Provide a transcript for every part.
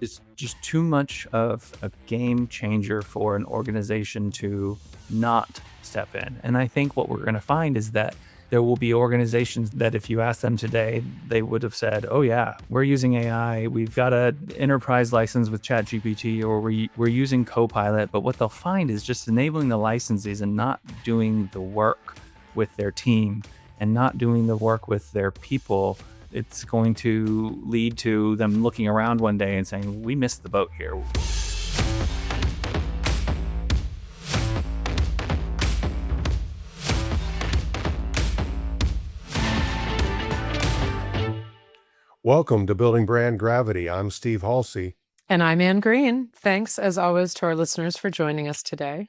is just too much of a game changer for an organization to not step in. And I think what we're going to find is that there will be organizations that if you ask them today, they would have said, oh yeah, we're using AI. We've got an enterprise license with ChatGPT, or we're using Copilot. But what they'll find is just enabling the licenses and not doing the work with their team and not doing the work with their people. It's going to lead to them looking around one day and saying, we missed the boat here. Welcome to Building Brand Gravity. I'm Steve Halsey. And I'm Ann Green. Thanks, as always, to our listeners for joining us today.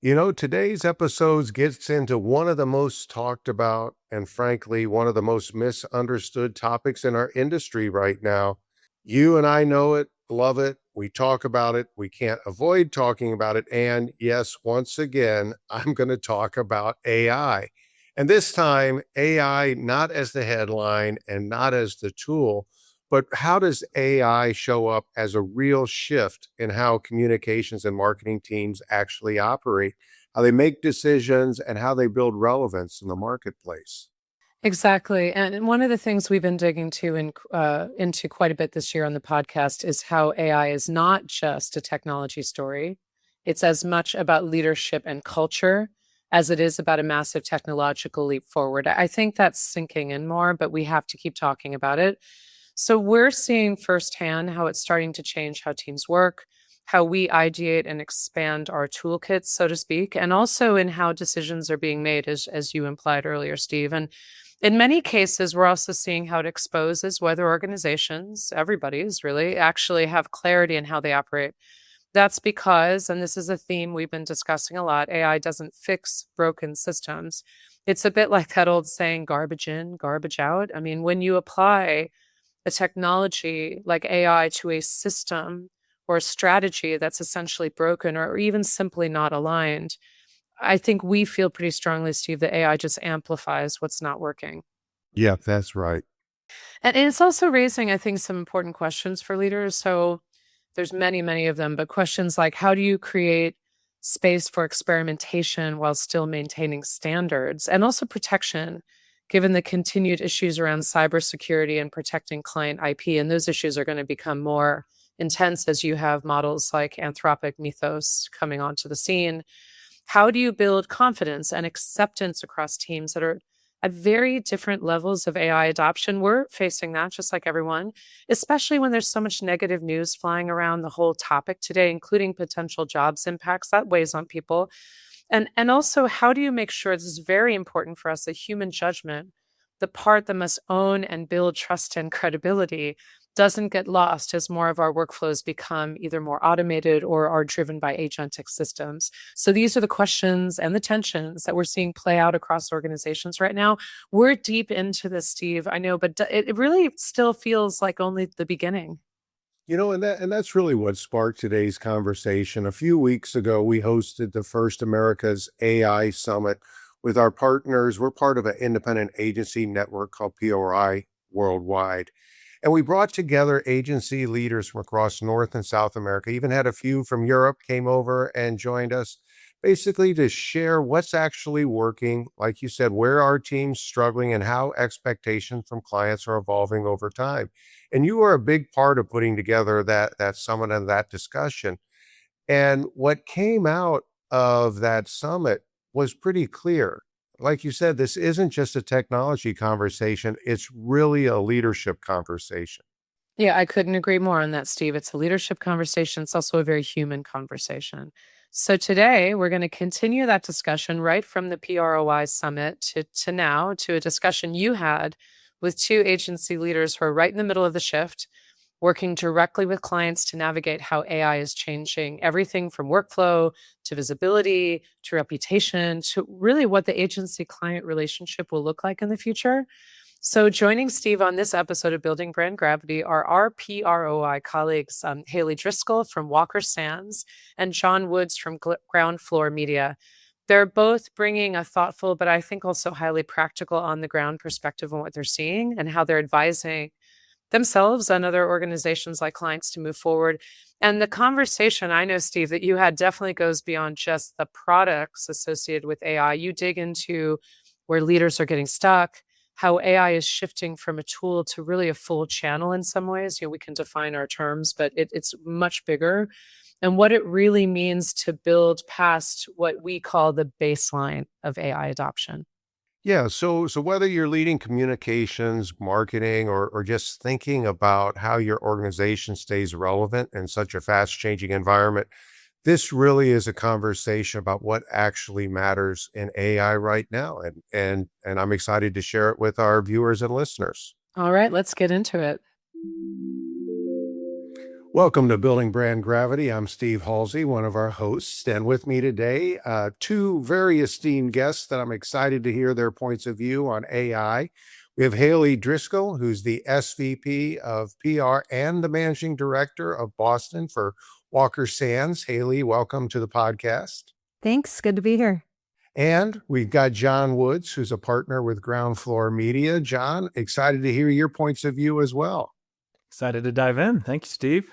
You know, today's episode gets into one of the most talked about and, frankly, one of the most misunderstood topics in our industry right now. You and I know it, love it. We talk about it. We can't avoid talking about it. And yes, once again, I'm going to talk about AI. And this time, AI not as the headline and not as the tool, but how does AI show up as a real shift in how communications and marketing teams actually operate, how they make decisions, and how they build relevance in the marketplace? Exactly. And one of the things we've been digging into quite a bit this year on the podcast is how AI is not just a technology story. It's as much about leadership and culture as it is about a massive technological leap forward. I think that's sinking in more, but we have to keep talking about it. So we're seeing firsthand how it's starting to change how teams work, how we ideate and expand our toolkits, so to speak, and also in how decisions are being made, as you implied earlier, Steve. And in many cases, we're also seeing how it exposes whether organizations, everybody's really, actually have clarity in how they operate. That's because, and this is a theme we've been discussing a lot, AI doesn't fix broken systems. It's a bit like that old saying, garbage in, garbage out. I mean, when you apply a technology like AI to a system or a strategy that's essentially broken or even simply not aligned, I think we feel pretty strongly, Steve, that AI just amplifies what's not working. Yeah, that's right. And it's also raising, I think, some important questions for leaders. So there's many, many of them, but questions like, how do you create space for experimentation while still maintaining standards and also protection, given the continued issues around cybersecurity and protecting client IP? And those issues are going to become more intense as you have models like Anthropic Mythos coming onto the scene. How do you build confidence and acceptance across teams that are at very different levels of AI adoption? We're facing that just like everyone, especially when there's so much negative news flying around the whole topic today, including potential jobs impacts that weighs on people. And also, how do you make sure, this is very important for us, that human judgment, the part that must own and build trust and credibility, doesn't get lost as more of our workflows become either more automated or are driven by agentic systems. So these are the questions and the tensions that we're seeing play out across organizations right now. We're deep into this, Steve, I know, but it really still feels like only the beginning. You know, and that's really what sparked today's conversation. A few weeks ago, we hosted the first America's AI Summit with our partners. We're part of an independent agency network called PROI Worldwide. And we brought together agency leaders from across North and South America, even had a few from Europe came over and joined us, basically to share what's actually working, like you said, where our team's struggling and how expectations from clients are evolving over time. And you are a big part of putting together that summit and that discussion. And what came out of that summit was pretty clear. Like you said, this isn't just a technology conversation. It's really a leadership conversation. Yeah, I couldn't agree more on that, Steve. It's a leadership conversation. It's also a very human conversation. So today we're going to continue that discussion right from the PROI Summit to now, to a discussion you had with two agency leaders who are right in the middle of the shift, working directly with clients to navigate how AI is changing everything from workflow to visibility to reputation to really what the agency-client relationship will look like in the future. So joining Steve on this episode of Building Brand Gravity are our PROI colleagues, Hailey Driscoll from Walker Sands and Jon Woods from Ground Floor Media. They're both bringing a thoughtful, but I think also highly practical on the ground perspective on what they're seeing and how they're advising themselves and other organizations like clients to move forward. And the conversation, I know, Steve, that you had definitely goes beyond just the products associated with AI. You dig into where leaders are getting stuck, how AI is shifting from a tool to really a full channel in some ways. We can define our terms, but it's much bigger, and what it really means to build past what we call the baseline of AI adoption. Yeah, so whether you're leading communications, marketing, or just thinking about how your organization stays relevant in such a fast-changing environment, this really is a conversation about what actually matters in AI right now, and I'm excited to share it with our viewers and listeners. All right, let's get into it. Welcome to Building Brand Gravity. I'm Steve Halsey, one of our hosts, and with me today, two very esteemed guests that I'm excited to hear their points of view on AI. We have Hailey Driscoll, who's the SVP of PR and the Managing Director of Boston for Walker Sands. Hailey, welcome to the podcast. Thanks. Good to be here. And we've got Jon Woods, who's a partner with Ground Floor Media. Jon, excited to hear your points of view as well. Excited to dive in. Thank you, Steve.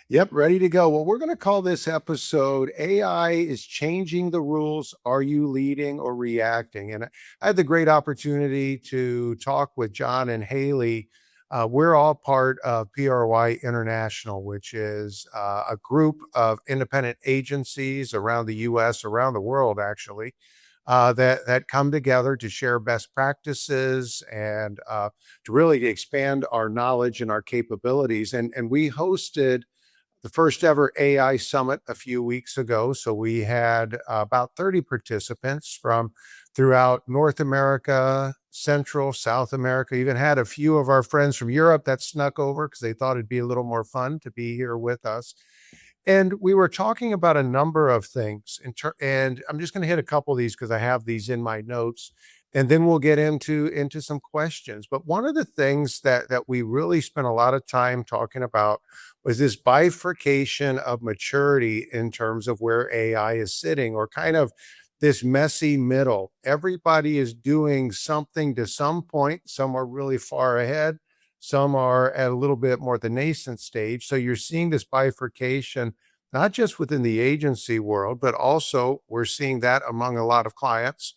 Yep, ready to go. Well, we're going to call this episode AI is Changing the Rules. Are you leading or reacting? And I had the great opportunity to talk with Jon and Hailey. We're all part of PROI International, which is a group of independent agencies around the US, around the world, actually, that come together to share best practices and to really expand our knowledge and our capabilities. And we hosted the first ever AI Summit a few weeks ago. So we had about 30 participants from throughout North America, Central, South America, even had a few of our friends from Europe that snuck over because they thought it'd be a little more fun to be here with us. And we were talking about a number of things. And I'm just going to hit a couple of these because I have these in my notes. And then we'll get into some questions. But one of the things that we really spent a lot of time talking about was this bifurcation of maturity in terms of where AI is sitting, or kind of this messy middle. Everybody is doing something to some point. Some are really far ahead. Some are at a little bit more the nascent stage. So you're seeing this bifurcation, not just within the agency world, but also we're seeing that among a lot of clients.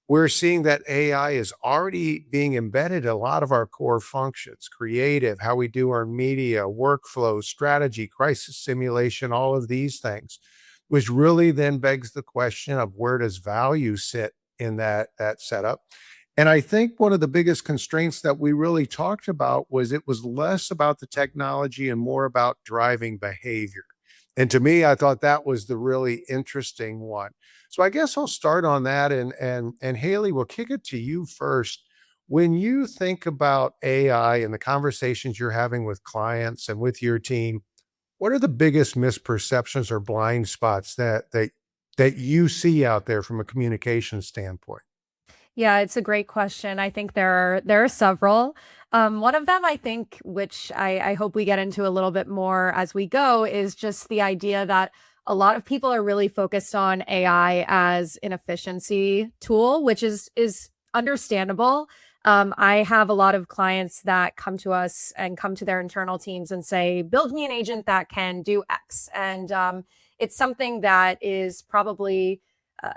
We're seeing that AI is already being embedded in a lot of our core functions: creative, how we do our media, workflow, strategy, crisis simulation, all of these things, which really then begs the question of where does value sit in that setup? And I think one of the biggest constraints that we really talked about was it was less about the technology and more about driving behavior. And to me, I thought that was the really interesting one. So I guess I'll start on that, and Hailey, we'll kick it to you first. When you think about AI and the conversations you're having with clients and with your team, what are the biggest misperceptions or blind spots that you see out there from a communication standpoint? Yeah, it's a great question. I think there are several. One of them, I think, which I hope we get into a little bit more as we go, is just the idea that a lot of people are really focused on AI as an efficiency tool, which is understandable. I have a lot of clients that come to us and come to their internal teams and say, "Build me an agent that can do X," and it's something that is probably uh,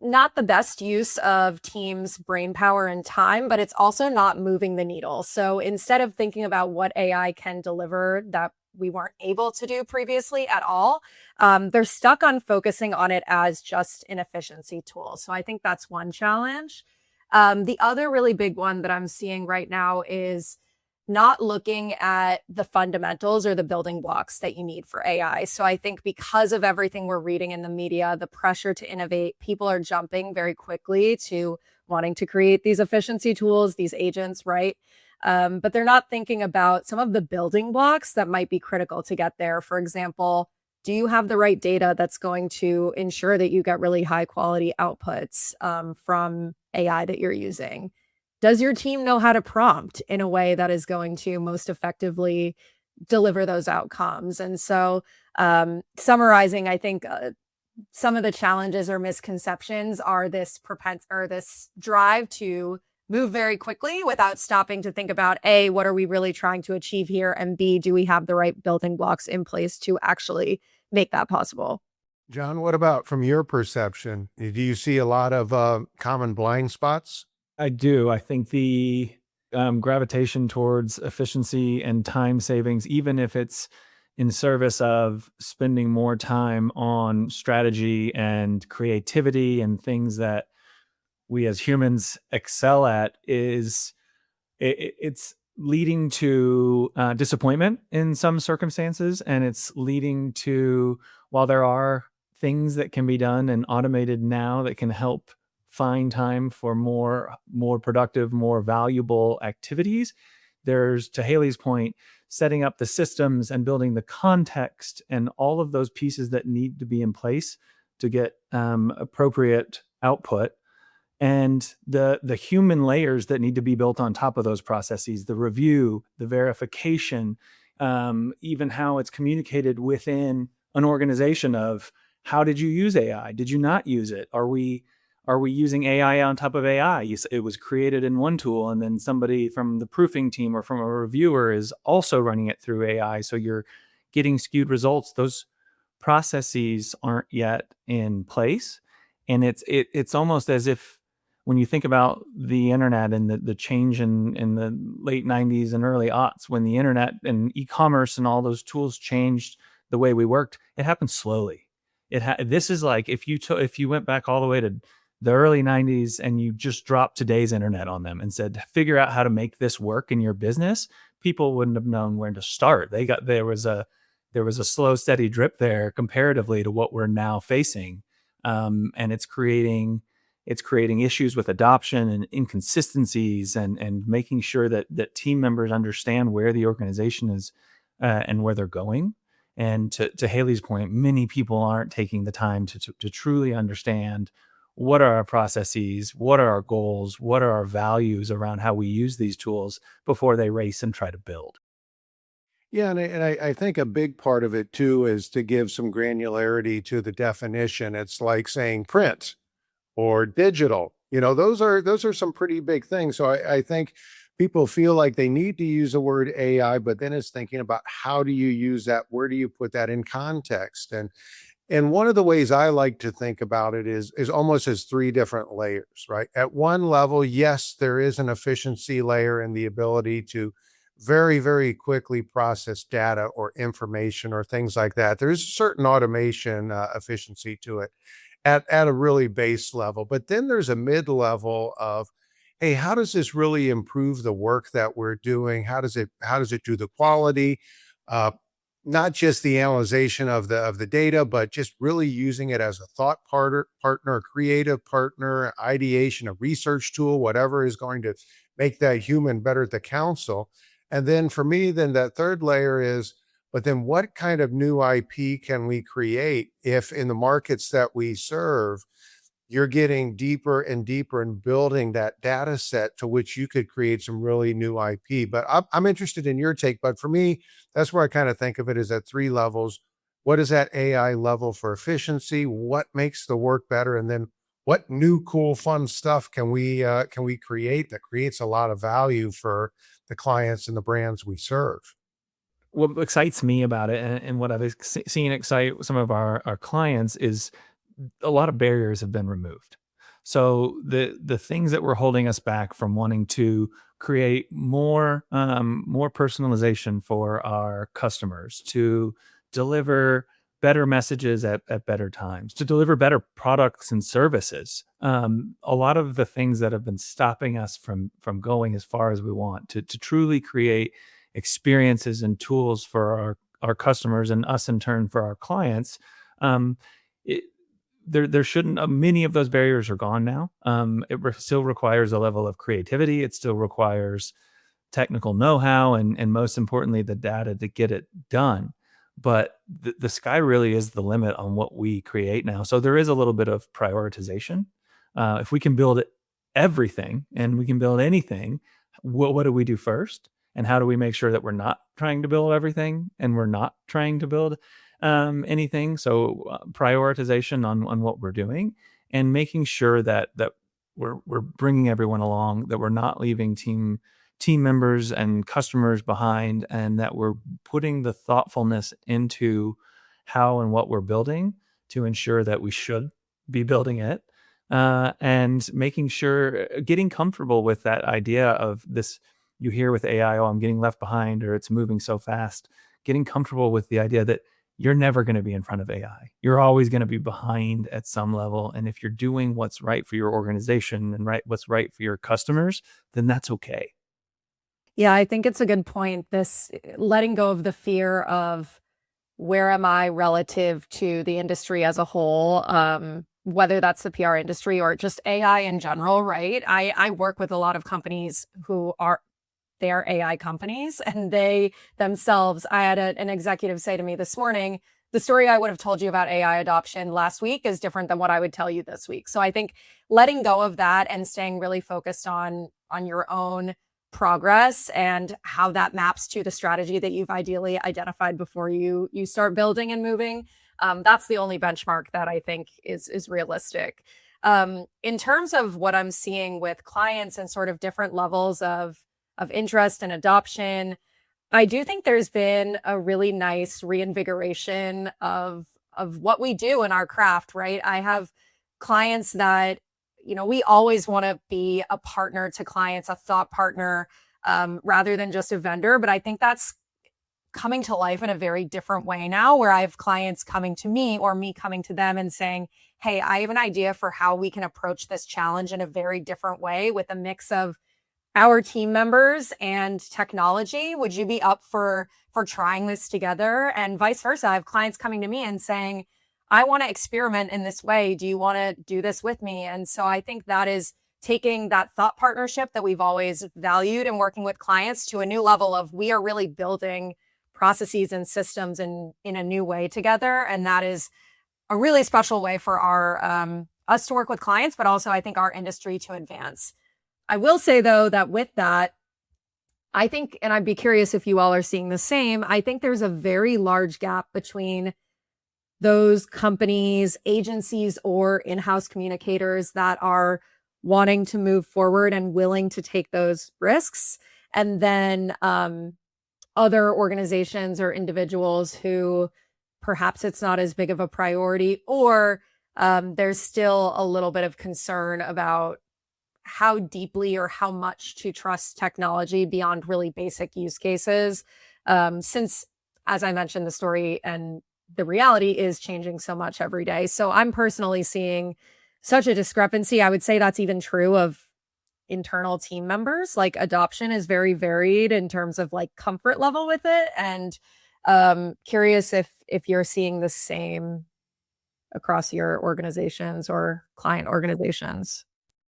not the best use of teams' brain power and time, but it's also not moving the needle. So instead of thinking about what AI can deliver that we weren't able to do previously at all, they're stuck on focusing on it as just an efficiency tool. So I think that's one challenge. The other really big one that I'm seeing right now is not looking at the fundamentals or the building blocks that you need for AI. So I think because of everything we're reading in the media, the pressure to innovate, people are jumping very quickly to wanting to create these efficiency tools, these agents, right? But they're not thinking about some of the building blocks that might be critical to get there. For example, do you have the right data that's going to ensure that you get really high quality outputs from AI that you're using? Does your team know how to prompt in a way that is going to most effectively deliver those outcomes? And so, summarizing, I think some of the challenges or misconceptions are this this drive to move very quickly without stopping to think about A, what are we really trying to achieve here? And B, do we have the right building blocks in place to actually make that possible? John, what about from your perception? Do you see a lot of common blind spots? I do. I think the gravitation towards efficiency and time savings, even if it's in service of spending more time on strategy and creativity and things that we as humans excel at, it's leading to disappointment in some circumstances, and it's leading to, while there are things that can be done and automated now that can help find time for more productive, more valuable activities, there's, to Haley's point, setting up the systems and building the context and all of those pieces that need to be in place to get appropriate output, and the human layers that need to be built on top of those processes, the review, the verification, even how it's communicated within an organization of, how did you use AI? Did you not use it? Are we using AI on top of AI? It was created in one tool, and then somebody from the proofing team or from a reviewer is also running it through AI. So you're getting skewed results. Those processes aren't yet in place. And it's almost as if, when you think about the internet and the change in the late 90s and early aughts, when the internet and e-commerce and all those tools changed the way we worked, it happened slowly. This is like, if you went back all the way to the early 90s and you just dropped today's internet on them and said, figure out how to make this work in your business, people wouldn't have known where to start. There was a slow, steady drip there comparatively to what we're now facing. And it's creating issues with adoption and inconsistencies, and making sure that team members understand where the organization is and where they're going. And to Haley's point, many people aren't taking the time to truly understand, what are our processes, what are our goals, what are our values around how we use these tools before they race and try to build. Yeah, and I think a big part of it too is to give some granularity to the definition. It's like saying print or digital. Those are some pretty big things. So I think people feel like they need to use the word AI, but then it's thinking about, how do you use that? Where do you put that in context? And one of the ways I like to think about it is almost as three different layers, right? At one level, yes, there is an efficiency layer and the ability to very, very quickly process data or information or things like that. There's a certain automation efficiency to it at a really base level. But then there's a mid level of, hey, how does this really improve the work that we're doing? How does it do the quality? Uh, Not just the analyzation of the data, but just really using it as a thought partner, a creative partner, ideation, a research tool, whatever is going to make that human better at the council. And then for me, then that third layer is, but then what kind of new IP can we create if in the markets that we serve, you're getting deeper and deeper and building that data set to which you could create some really new IP. But I'm interested in your take. But for me, that's where I kind of think of it, as at three levels. What is that AI level for efficiency? What makes the work better? And then what new, cool, fun stuff can we create that creates a lot of value for the clients and the brands we serve? What excites me about it, and what I've seen excite some of our clients, is a lot of barriers have been removed. So the things that were holding us back from wanting to create more personalization for our customers, to deliver better messages at better times, to deliver better products and services. A lot of the things that have been stopping us from going as far as we want to truly create experiences and tools for our customers, and us in turn for our clients. It, there shouldn't, many of those barriers are gone now. Still requires a level of creativity. It still requires technical know-how, and most importantly, the data to get it done. But the sky really is the limit on what we create now. So there is a little bit of prioritization. If we can build everything and we can build anything, what do we do first? And how do we make sure that we're not trying to build everything and we're not trying to build anything? So prioritization on what we're doing, and making sure that we're bringing everyone along, that we're not leaving team members and customers behind, and that we're putting the thoughtfulness into how and what we're building to ensure that we should be building it, and making sure, getting comfortable with that idea of this. You hear with AI, oh, I'm getting left behind, or it's moving so fast. Getting comfortable with the idea that you're never going to be in front of AI. You're always going to be behind at some level. And if you're doing what's right for your organization and what's right for your customers, then that's okay. Yeah, I think it's a good point. This letting go of the fear of where am I relative to the industry as a whole, whether that's the PR industry or just AI in general, right? I work with a lot of companies who are they are AI companies, and they themselves, I had an executive say to me this morning, the story I would have told you about AI adoption last week is different than what I would tell you this week. So I think letting go of that and staying really focused on your own progress and how that maps to the strategy that you've ideally identified before you start building and moving. That's the only benchmark that I think is realistic. In terms of what I'm seeing with clients and sort of different levels of interest and adoption, I do think there's been a really nice reinvigoration of what we do in our craft, right? I have clients that, we always want to be a partner to clients, a thought partner, rather than just a vendor. But I think that's coming to life in a very different way now, where I have clients coming to me or me coming to them and saying, hey, I have an idea for how we can approach this challenge in a very different way with a mix of our team members and technology. Would you be up for trying this together? And vice versa. I have clients coming to me and saying, I want to experiment in this way. Do you want to do this with me? And so I think that is taking that thought partnership that we've always valued and working with clients to a new level of we are really building processes and systems in a new way together. And that is a really special way for our us to work with clients, but also I think our industry to advance. I will say, though, that with that, I think, and I'd be curious if you all are seeing the same, I think there's a very large gap between those companies, agencies, or in-house communicators that are wanting to move forward and willing to take those risks, and then other organizations or individuals who perhaps it's not as big of a priority, or there's still a little bit of concern about how deeply or how much to trust technology beyond really basic use cases. Since, as I mentioned, the story and the reality is changing so much every day. So I'm personally seeing such a discrepancy. I would say that's even true of internal team members. Like adoption is very varied in terms of like comfort level with it. And curious if you're seeing the same across your organizations or client organizations.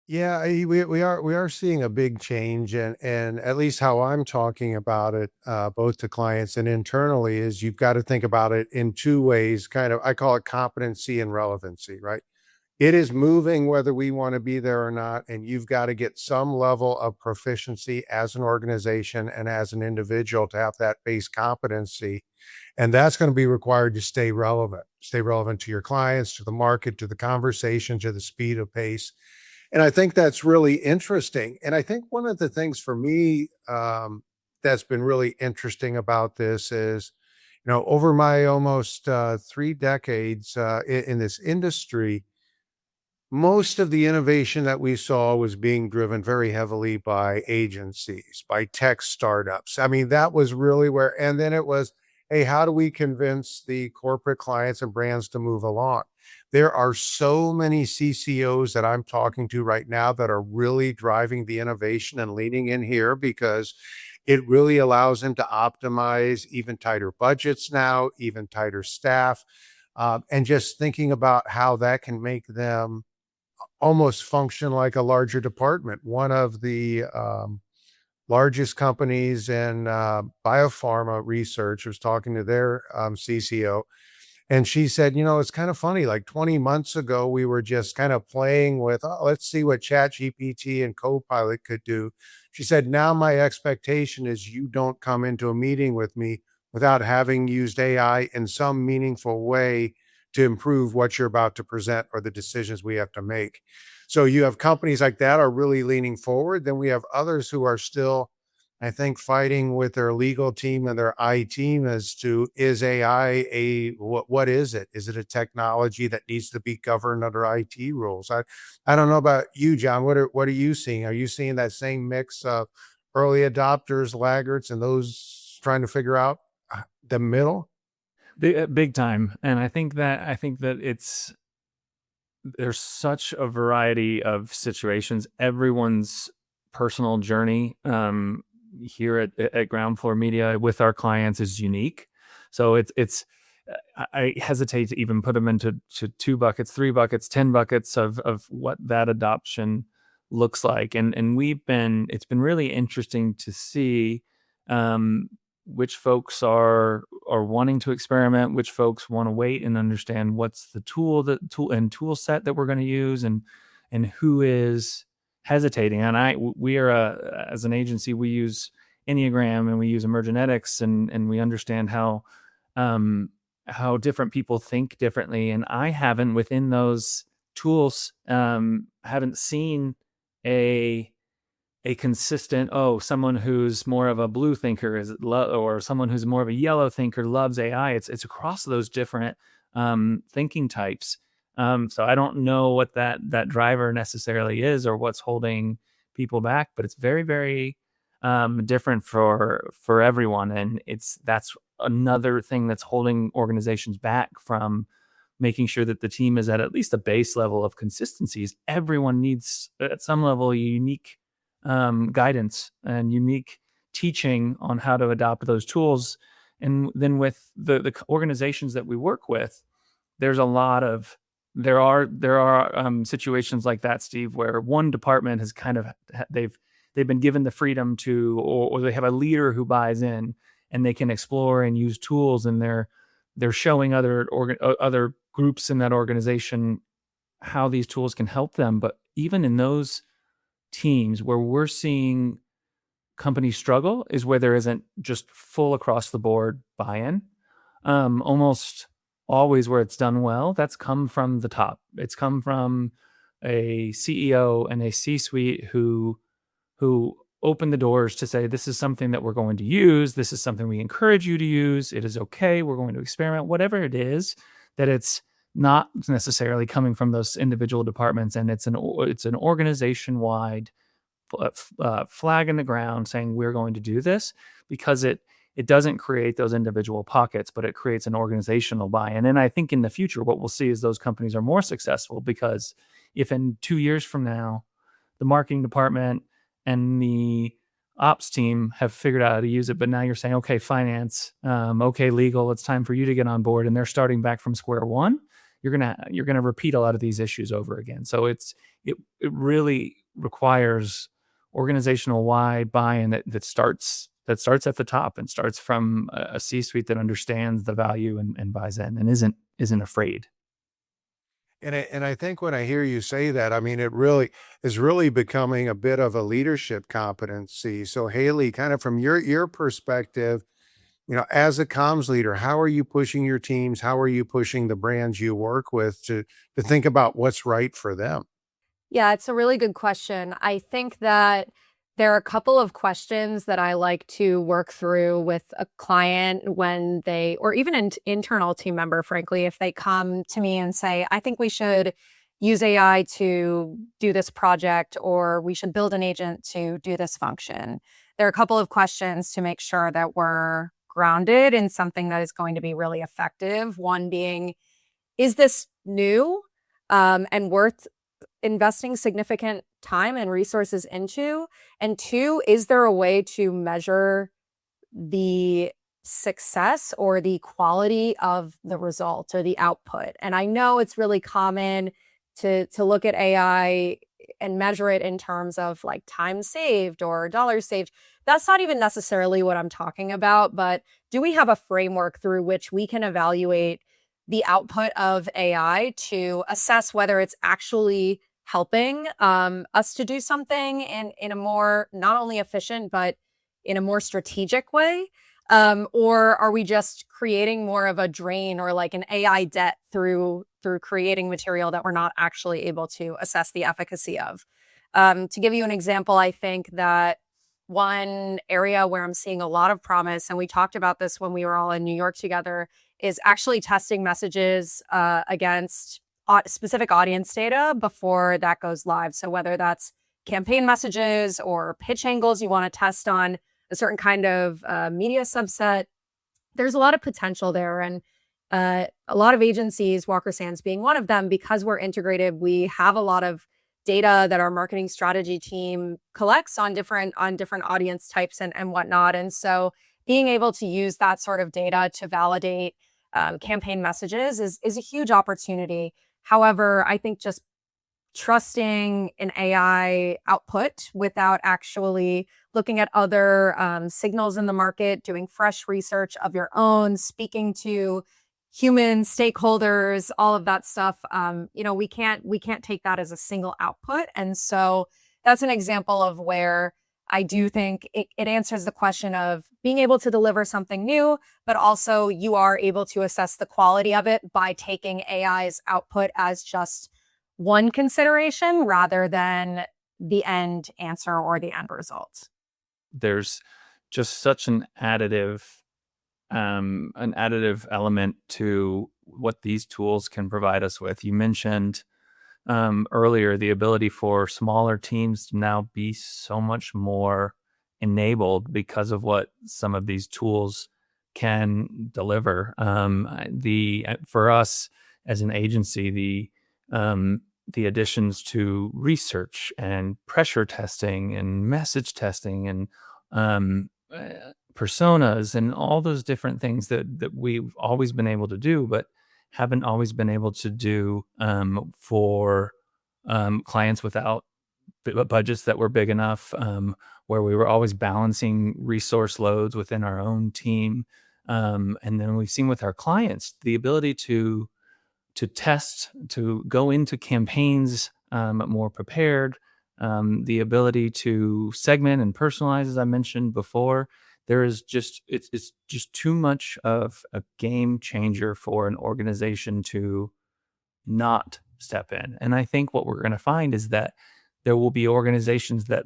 Yeah, we are seeing a big change, and at least how I'm talking about it, both to clients and internally, is you've got to think about it in two ways. Kind of, I call it competency and relevancy, right? It is moving whether we want to be there or not, and you've got to get some level of proficiency as an organization and as an individual to have that base competency, and that's going to be required to stay relevant to your clients, to the market, to the conversation, to the speed of pace. And I think that's really interesting. And I think one of the things for me that's been really interesting about this is, over my almost 3 decades in this industry, most of the innovation that we saw was being driven very heavily by agencies, by tech startups. I mean, that was really where, and then it was, hey, how do we convince the corporate clients and brands to move along? There are so many CCOs that I'm talking to right now that are really driving the innovation and leaning in here because it really allows them to optimize even tighter budgets now, even tighter staff, and just thinking about how that can make them almost function like a larger department. One of the largest companies in biopharma research was talking to their CCO, and she said, it's kind of funny, like 20 months ago, we were just kind of playing with, oh, let's see what ChatGPT and Copilot could do. She said, now my expectation is you don't come into a meeting with me without having used AI in some meaningful way to improve what you're about to present or the decisions we have to make. So you have companies like that are really leaning forward. Then we have others who are still, I think, fighting with their legal team and their IT team as to, is AI what is it? Is it a technology that needs to be governed under IT rules? I don't know about you, John. What are you seeing? Are you seeing that same mix of early adopters, laggards, and those trying to figure out the middle? Big time. And I think that there's such a variety of situations. Everyone's personal journey here at Ground Floor Media with our clients is unique. So I hesitate to even put them into two buckets, three buckets, 10 buckets of what that adoption looks like. And it's been really interesting to see um, which folks are wanting to experiment, which folks want to wait and understand what's the tool set that we're going to use, and who is hesitating. And we are as an agency, we use Enneagram and we use emergenetics, and we understand how different people think differently. And I haven't, within those tools, haven't seen a consistent, someone who's more of a blue thinker or someone who's more of a yellow thinker loves AI. It's across those different thinking types. So I don't know what that driver necessarily is or what's holding people back, but it's very, very different for everyone. And that's another thing that's holding organizations back from making sure that the team is at least a base level of consistencies. Everyone needs at some level unique guidance and unique teaching on how to adopt those tools. And then with the organizations that we work with, there's a lot of there are situations like that, Steve, where one department has kind of they've been given the freedom to, or they have a leader who buys in, and they can explore and use tools, and they're showing other groups in that organization how these tools can help them. But even in those teams where we're seeing companies struggle is where there isn't just full across the board buy-in. Almost always where it's done well, that's come from the top. It's come from a CEO and a C-suite who open the doors to say, this is something that we're going to use. This is something we encourage you to use. It is okay. We're going to experiment, whatever it is, that it's not necessarily coming from those individual departments. And it's an organization-wide flag in the ground saying we're going to do this, because it doesn't create those individual pockets, but it creates an organizational buy-in. And I think in the future, what we'll see is those companies are more successful, because if in 2 years from now, the marketing department and the ops team have figured out how to use it, but now you're saying, okay, finance, okay, legal, it's time for you to get on board, and they're starting back from square one, you're gonna repeat a lot of these issues over again. So it really requires organizational wide buy-in that starts at the top and starts from a C-suite that understands the value and buys in and isn't afraid. And I think when I hear you say that, I mean, it really is really becoming a bit of a leadership competency. So Hailey, kind of from your perspective, as a comms leader, how are you pushing your teams? How are you pushing the brands you work with to think about what's right for them? Yeah, it's a really good question. I think that there are a couple of questions that I like to work through with a client when or even an internal team member, frankly, if they come to me and say, I think we should use AI to do this project, or we should build an agent to do this function. There are a couple of questions to make sure that we're grounded in something that is going to be really effective. One being, is this new and worth investing significant time and resources into? And two, is there a way to measure the success or the quality of the result or the output? And I know it's really common to look at AI and measure it in terms of like time saved or dollars saved. That's not even necessarily what I'm talking about, but do we have a framework through which we can evaluate the output of AI to assess whether it's actually helping us to do something in a more not only efficient, but in a more strategic way? Or are we just creating more of a drain or like an AI debt through creating material that we're not actually able to assess the efficacy of? To give you an example, I think that one area where I'm seeing a lot of promise, and we talked about this when we were all in New York together, is actually testing messages against specific audience data before that goes live. So whether that's campaign messages or pitch angles you want to test on a certain kind of media subset, there's a lot of potential there. And a lot of agencies, Walker Sands being one of them, because we're integrated, we have a lot of data that our marketing strategy team collects on different audience types and whatnot. And so being able to use that sort of data to validate campaign messages is a huge opportunity. However, I think just trusting an AI output without actually looking at other signals in the market, doing fresh research of your own, speaking to human stakeholders, all of that stuff. We can't take that as a single output. And so that's an example of where I do think it answers the question of being able to deliver something new, but also you are able to assess the quality of it by taking AI's output as just one consideration rather than the end answer or the end result. There's just such an additive element to what these tools can provide us with. You mentioned earlier the ability for smaller teams to now be so much more enabled because of what some of these tools can deliver. For us as an agency, the additions to research and pressure testing and message testing and personas and all those different things that we've always been able to do, but haven't always been able to do for clients without budgets that were big enough, where we were always balancing resource loads within our own team. And then we've seen with our clients the ability to test, to go into campaigns more prepared, the ability to segment and personalize, as I mentioned before. There is just it's just too much of a game changer for an organization to not step in. And I think what we're going to find is that there will be organizations that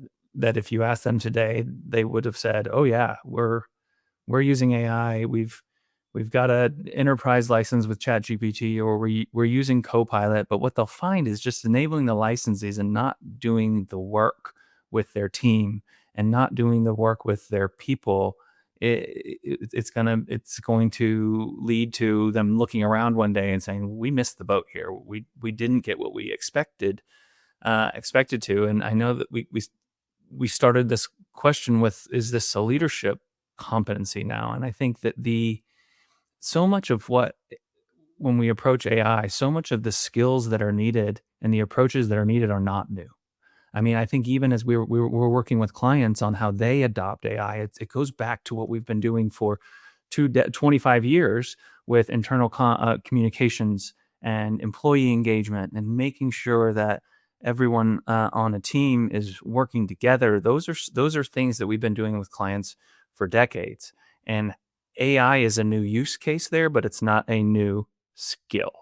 if you ask them today, they would have said, "Oh yeah, we're using AI. We've got an enterprise license with ChatGPT, or we're using Copilot." But what they'll find is just enabling the licenses and not doing the work with their team and not doing the work with their people. It's going to lead to them looking around one day and saying, "We missed the boat here. We didn't get what we expected to." And I know that we started this question with, is this a leadership competency now? And I think that so much of when we approach AI, so much of the skills that are needed and the approaches that are needed are not new. I mean, I think even as we're working with clients on how they adopt AI, it goes back to what we've been doing for 25 years with internal communications and employee engagement and making sure that everyone on a team is working together. Those are things that we've been doing with clients for decades. And AI is a new use case there, but it's not a new skill.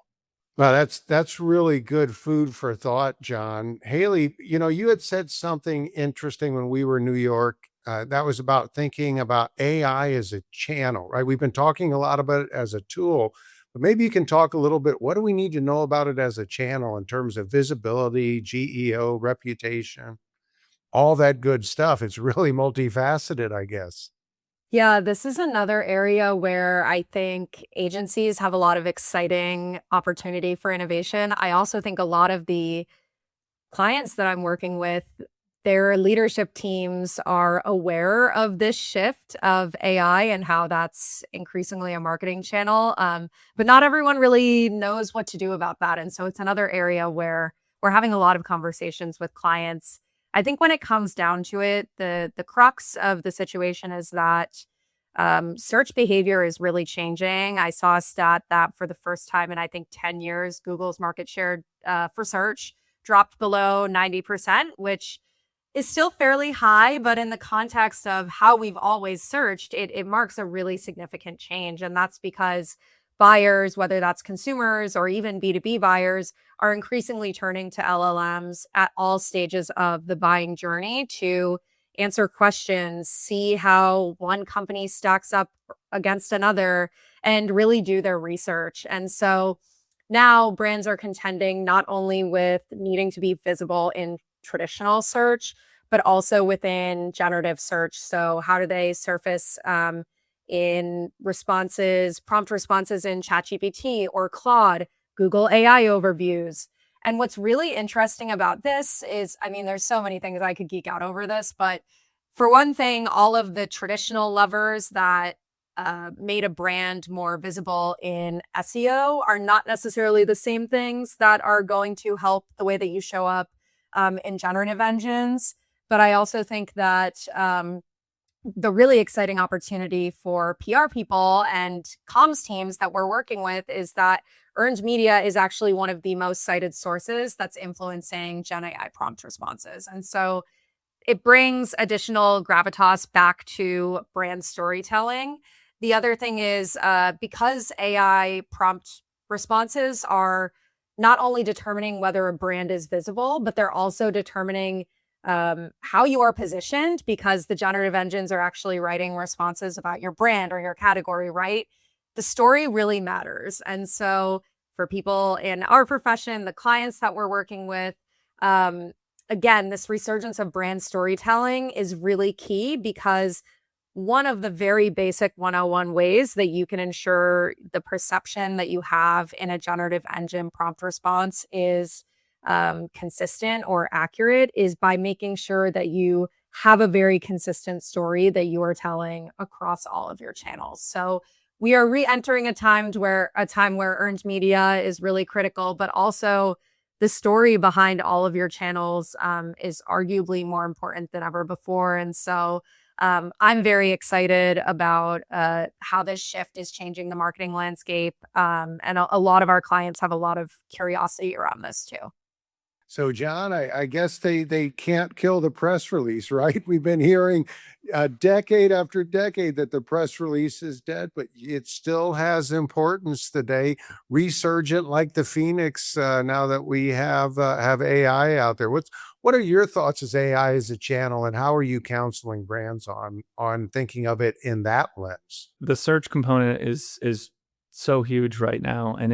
Well, that's really good food for thought, Jon. Hailey, you had said something interesting when we were in New York. That was about thinking about AI as a channel, right? We've been talking a lot about it as a tool, but maybe you can talk a little bit. What do we need to know about it as a channel in terms of visibility, GEO, reputation, all that good stuff? It's really multifaceted, I guess. Yeah, this is another area where I think agencies have a lot of exciting opportunity for innovation. I also think a lot of the clients that I'm working with, their leadership teams are aware of this shift of AI and how that's increasingly a marketing channel. But not everyone really knows what to do about that. And so it's another area where we're having a lot of conversations with clients. I think when it comes down to it, the crux of the situation is that search behavior is really changing. I saw a stat that for the first time in, I think, 10 years, Google's market share for search dropped below 90%, which is still fairly high, but in the context of how we've always searched, it marks a really significant change. And that's because buyers, whether that's consumers or even B2B buyers, are increasingly turning to LLMs at all stages of the buying journey to answer questions, see how one company stacks up against another, and really do their research. And so now brands are contending not only with needing to be visible in traditional search, but also within generative search. So, how do they surface in responses, prompt responses in ChatGPT or Claude, Google AI overviews? And what's really interesting about this is, I mean, there's so many things I could geek out over this, but for one thing, all of the traditional levers that made a brand more visible in SEO are not necessarily the same things that are going to help the way that you show up in generative engines. But I also think that the really exciting opportunity for PR people and comms teams that we're working with is that earned media is actually one of the most cited sources that's influencing Gen AI prompt responses. And so it brings additional gravitas back to brand storytelling. The other thing is because AI prompt responses are not only determining whether a brand is visible, but they're also determining how you are positioned, because the generative engines are actually writing responses about your brand or your category, right? The story really matters. And so for people in our profession, the clients that we're working with, again, this resurgence of brand storytelling is really key, because one of the very basic 101 ways that you can ensure the perception that you have in a generative engine prompt response is consistent or accurate is by making sure that you have a very consistent story that you are telling across all of your channels. So we are re-entering a time where earned media is really critical, but also the story behind all of your channels is arguably more important than ever before. And so I'm very excited about how this shift is changing the marketing landscape. And a lot of our clients have a lot of curiosity around this too. So, Jon, I guess they can't kill the press release, right? We've been hearing decade after decade that the press release is dead, but it still has importance today, resurgent like the phoenix. Now that we have AI out there, what are your thoughts as AI as a channel, and how are you counseling brands on thinking of it in that lens? The search component is so huge right now, and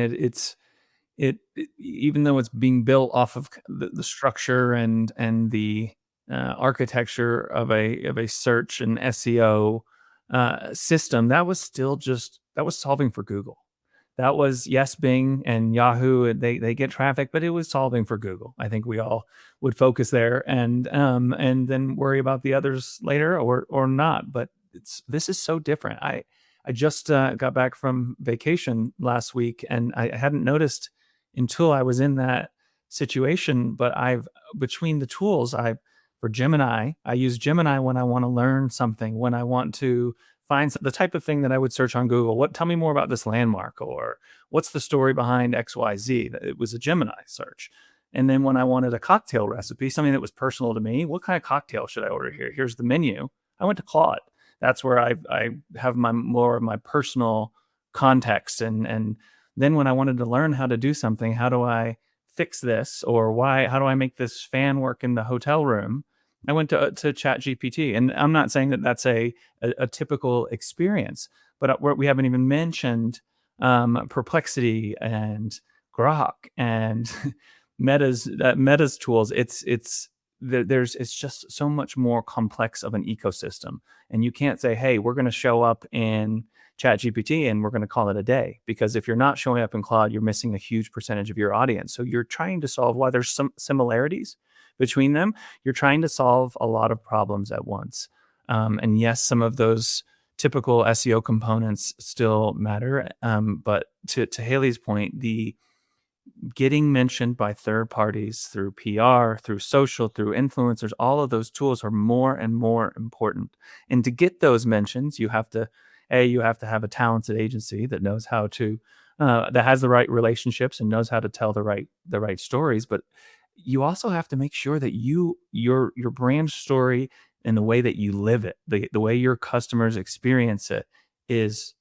even though it's being built off of the structure and the architecture of a search and SEO system, that was solving for Google. That was, yes, Bing and Yahoo, they get traffic, but it was solving for Google. I think we all would focus there and then worry about the others later or not. But this is so different. I just got back from vacation last week, and I hadn't noticed until I was in that situation. But between the tools, for Gemini, I use Gemini when I want to learn something, when I want to find the type of thing that I would search on Google. Tell me more about this landmark, or what's the story behind XYZ? It was a Gemini search. And then when I wanted a cocktail recipe, something that was personal to me, what kind of cocktail should I order here? Here's the menu. I went to Claude. That's where I have more of my personal context. And then when I wanted to learn how to do something, how do I fix this, or how do I make this fan work in the hotel room? I went to ChatGPT. And I'm not saying that that's a typical experience, but we haven't even mentioned Perplexity and Grok and Meta's tools. It's just so much more complex of an ecosystem. And you can't say, hey, we're going to show up in ChatGPT and we're going to call it a day, because if you're not showing up in Claude, you're missing a huge percentage of your audience. So you're trying to solve, while there's some similarities between them, you're trying to solve a lot of problems at once. And yes, some of those typical SEO components still matter. But to Hailey's point, the getting mentioned by third parties through PR, through social, through influencers, all of those tools are more and more important. And to get those mentions, you have to have a talented agency that knows how to, that has the right relationships and knows how to tell the right stories. But you also have to make sure that your brand story and the way that you live it, the way your customers experience it is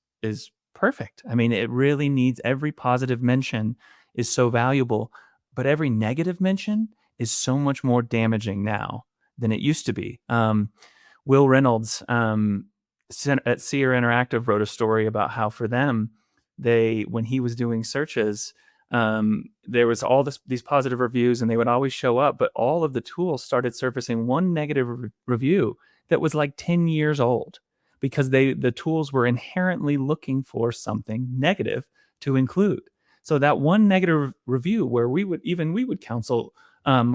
perfect. I mean, it really needs every positive mention is so valuable, but every negative mention is so much more damaging now than it used to be. Will Reynolds at Seer Interactive wrote a story about how for them, when he was doing searches, there was all these positive reviews and they would always show up, but all of the tools started surfacing one negative review that was like 10 years old because the tools were inherently looking for something negative to include. So that one negative review where we would counsel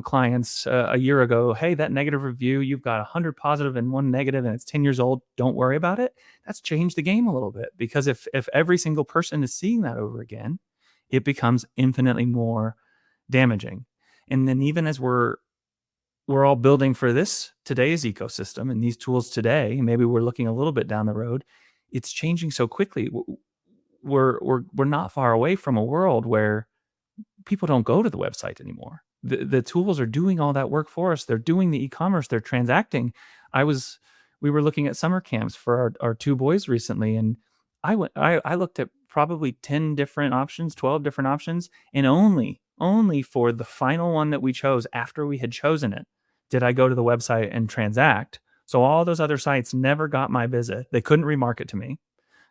clients a year ago, hey, that negative review, you've got 100 positive and one negative and it's 10 years old, don't worry about it. That's changed the game a little bit, because if every single person is seeing that over again, it becomes infinitely more damaging. And then even as we're all building for today's ecosystem and these tools today, maybe we're looking a little bit down the road, it's changing so quickly. We're not far away from a world where people don't go to the website anymore. The tools are doing all that work for us. They're doing the e-commerce. They're transacting. We were looking at summer camps for our two boys recently, and I looked at probably 10 different options, 12 different options, and only for the final one that we chose after we had chosen it did I go to the website and transact. So all those other sites never got my visit. They couldn't remarket to me.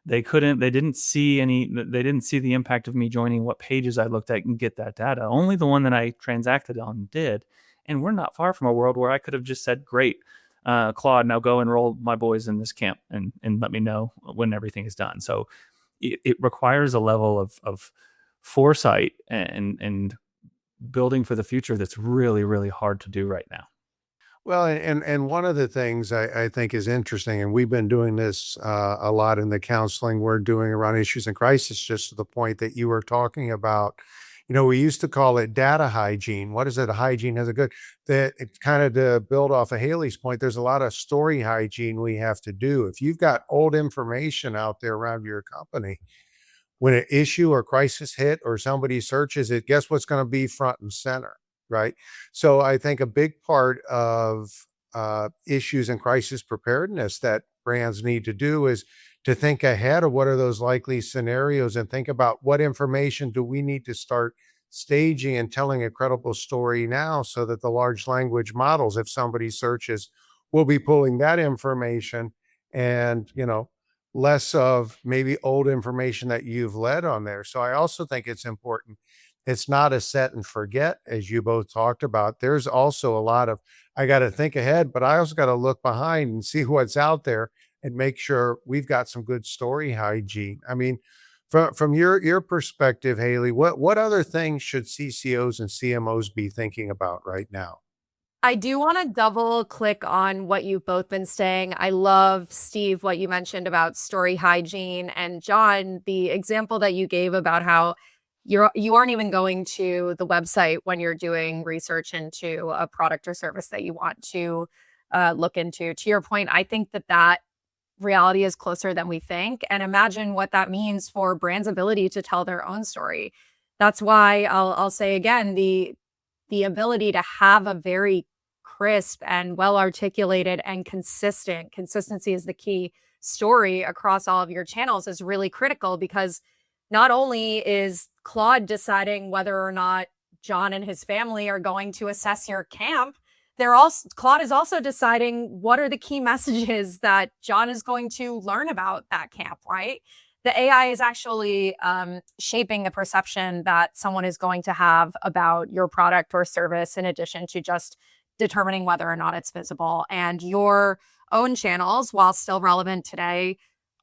They didn't see the impact of me joining, what pages I looked at, and get that data. Only the one that I transacted on did. And we're not far from a world where I could have just said, great, Claude, now go enroll my boys in this camp and let me know when everything is done. So it requires a level of foresight and building for the future that's really, really hard to do right now. Well, and one of the things I think is interesting, and we've been doing this a lot in the counseling we're doing around issues and crisis, just to the point that you were talking about. We used to call it data hygiene. What is it? A hygiene has a good, that it kind of, to build off of Hailey's point, there's a lot of story hygiene we have to do. If you've got old information out there around your company, when an issue or crisis hit or somebody searches it, guess what's going to be front and center, right? So I think a big part of issues and crisis preparedness that brands need to do is to think ahead of what are those likely scenarios and think about what information do we need to start staging and telling a credible story now, so that the large language models, if somebody searches, will be pulling that information, and less of maybe old information that you've led on there. So I also think it's important. It's not a set and forget, as you both talked about. There's also a lot of, I got to think ahead, but I also got to look behind and see what's out there and make sure we've got some good story hygiene. I mean, from your perspective, Hailey, what other things should CCOs and CMOs be thinking about right now? I do want to double click on what you've both been saying. I love, Steve, what you mentioned about story hygiene, and Jon, the example that you gave about how you aren't even going to the website when you're doing research into a product or service that you want to look into. To your point, I think that reality is closer than we think. And imagine what that means for brands' ability to tell their own story. That's why I'll say again, the ability to have a very crisp and well-articulated and consistency is the key story across all of your channels is really critical, because not only is Claude deciding whether or not Jon and his family are going to assess your camp, Claude is also deciding what are the key messages that Jon is going to learn about that camp, right? The AI is actually shaping the perception that someone is going to have about your product or service, in addition to just determining whether or not it's visible. And your own channels, while still relevant today,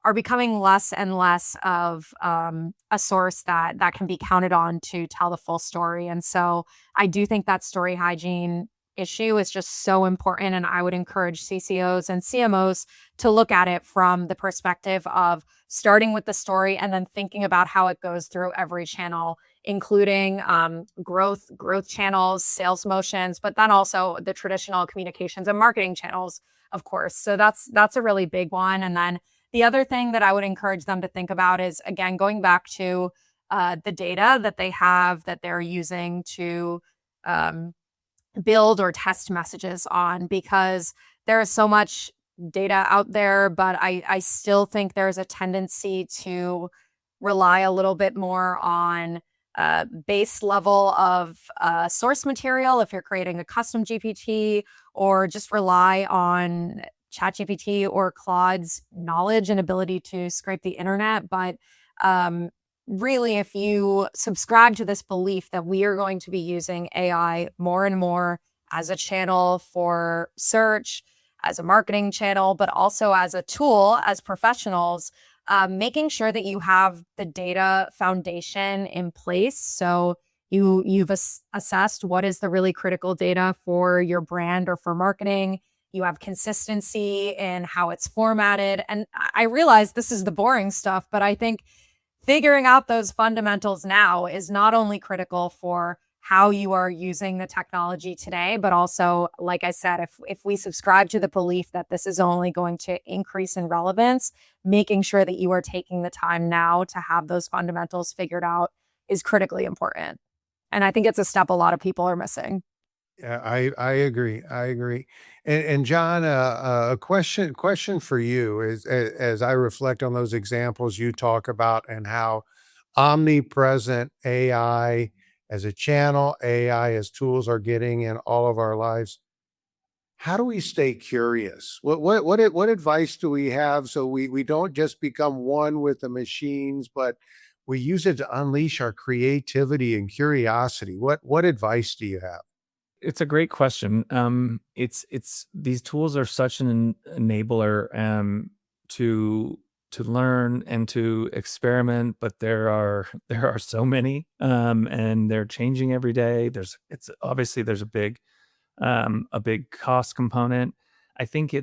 are becoming less and less of a source that can be counted on to tell the full story. And so I do think that story hygiene issue is just so important. And I would encourage CCOs and CMOs to look at it from the perspective of starting with the story and then thinking about how it goes through every channel, including growth channels, sales motions, but then also the traditional communications and marketing channels, of course. So that's a really big one. And then the other thing that I would encourage them to think about is, again, going back to the data that they have that they're using to build or test messages on, because there is so much data out there, but I still think there's a tendency to rely a little bit more on base level of source material if you're creating a custom GPT, or just rely on ChatGPT or Claude's knowledge and ability to scrape the internet. But um, really, if you subscribe to this belief that we are going to be using AI more and more as a channel for search, as a marketing channel, but also as a tool as professionals, making sure that you have the data foundation in place. So you've assessed what is the really critical data for your brand or for marketing. You have consistency in how it's formatted. And I realize this is the boring stuff, but I think figuring out those fundamentals now is not only critical for how you are using the technology today, but also, like I said, if we subscribe to the belief that this is only going to increase in relevance, making sure that you are taking the time now to have those fundamentals figured out is critically important. And I think it's a step a lot of people are missing. Yeah, I agree. I agree. And John, a question for you is, as I reflect on those examples you talk about and how omnipresent AI as a channel, AI as tools are getting in all of our lives. How do we stay curious? What advice do we have so we don't just become one with the machines, but we use it to unleash our creativity and curiosity? What advice do you have? It's a great question. It's these tools are such an enabler to learn and to experiment, but there are so many, and they're changing every day. It's obviously there's a big cost component. I think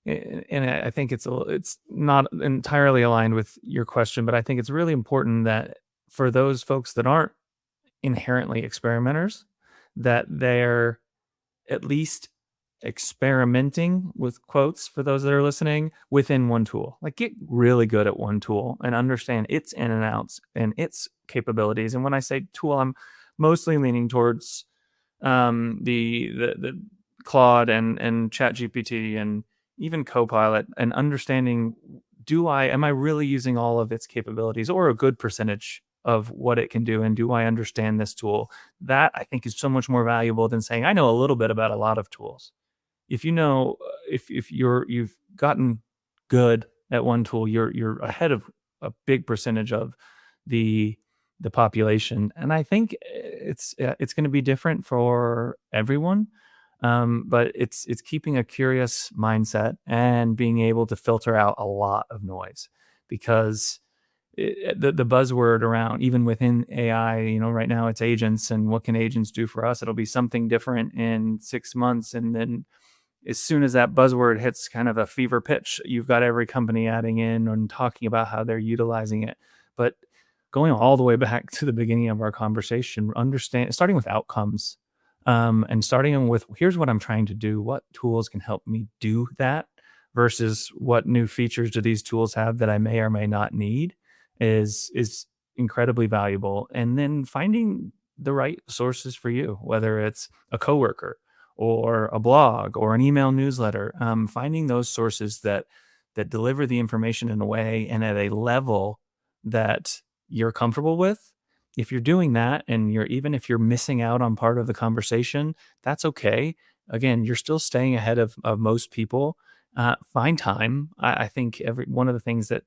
I think it's not entirely aligned with your question, but I think it's really important that for those folks that aren't inherently experimenters, that they're at least experimenting with quotes for those that are listening within one tool. Like get really good at one tool and understand its in and outs and its capabilities. And when I say tool, I'm mostly leaning towards the Claude and Chat GPT and even Copilot, and understanding, am I really using all of its capabilities or a good percentage of what it can do, and do I understand this tool? That I think is so much more valuable than saying I know a little bit about a lot of tools. If you know, if you've gotten good at one tool, you're ahead of a big percentage of the population. And I think it's going to be different for everyone. But it's keeping a curious mindset and being able to filter out a lot of noise, because the buzzword around, even within AI, right now it's agents, and what can agents do for us? It'll be something different in 6 months. And then as soon as that buzzword hits kind of a fever pitch, you've got every company adding in and talking about how they're utilizing it. But going all the way back to the beginning of our conversation, starting with outcomes, and starting with, here's what I'm trying to do. What tools can help me do that? Versus what new features do these tools have that I may or may not need, is incredibly valuable. And then finding the right sources for you, whether it's a coworker or a blog or an email newsletter, finding those sources that deliver the information in a way and at a level that you're comfortable with. If you're doing that, and even if you're missing out on part of the conversation, that's okay. Again, you're still staying ahead of most people. Find time. I think every one of the things that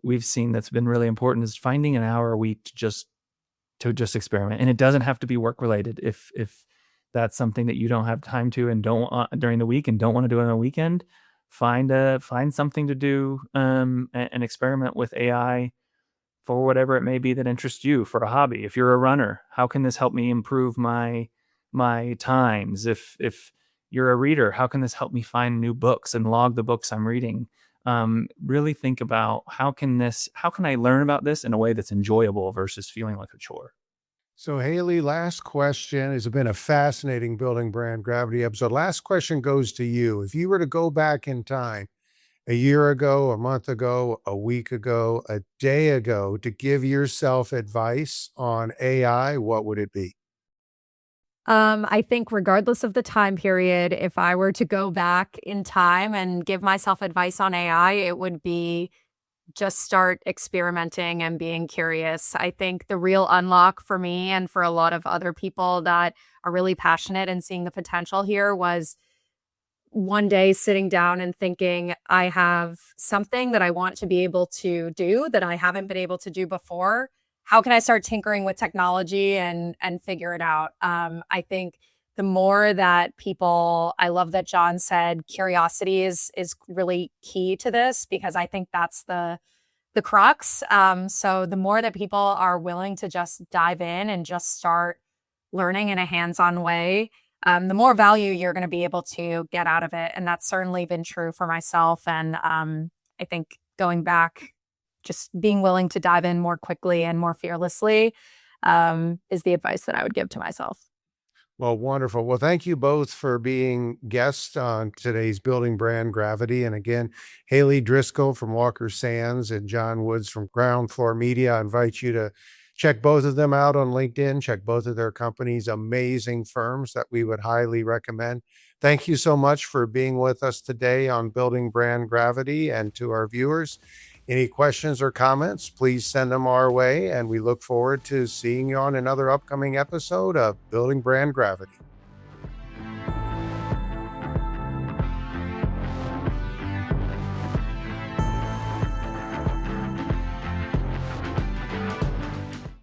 we've seen that's been really important is finding an hour a week to just experiment. And it doesn't have to be work related. If that's something that you don't have time to and don't during the week and don't want to do it on a weekend, find something to do, and experiment with AI for whatever it may be that interests you. For a hobby, if you're a runner, how can this help me improve my times? If you're a reader, how can this help me find new books and log the books I'm reading? Really think about how can I learn about this in a way that's enjoyable versus feeling like a chore. So, Haley, last question. It's been a fascinating Building Brand Gravity episode. Last question goes to you. If you were to go back in time a year ago, a month ago, a week ago, a day ago, to give yourself advice on AI, what would it be? I think regardless of the time period, if I were to go back in time and give myself advice on AI, it would be just start experimenting and being curious. I think the real unlock for me and for a lot of other people that are really passionate and seeing the potential here was one day sitting down and thinking, I have something that I want to be able to do that I haven't been able to do before. How can I start tinkering with technology and figure it out? I think the more that people, I love that Jon said curiosity is really key to this, because I think that's the crux. So the more that people are willing to just dive in and just start learning in a hands-on way, the more value you're going to be able to get out of it. And that's certainly been true for myself. And I think going back, just being willing to dive in more quickly and more fearlessly is the advice that I would give to myself. Well, wonderful. Well, thank you both for being guests on today's Building Brand Gravity. And again, Hailey Driscoll from Walker Sands and Jon Woods from Ground Floor Media. I invite you to check both of them out on LinkedIn, check both of their companies, amazing firms that we would highly recommend. Thank you so much for being with us today on Building Brand Gravity. And to our viewers, any questions or comments, please send them our way. And we look forward to seeing you on another upcoming episode of Building Brand Gravity.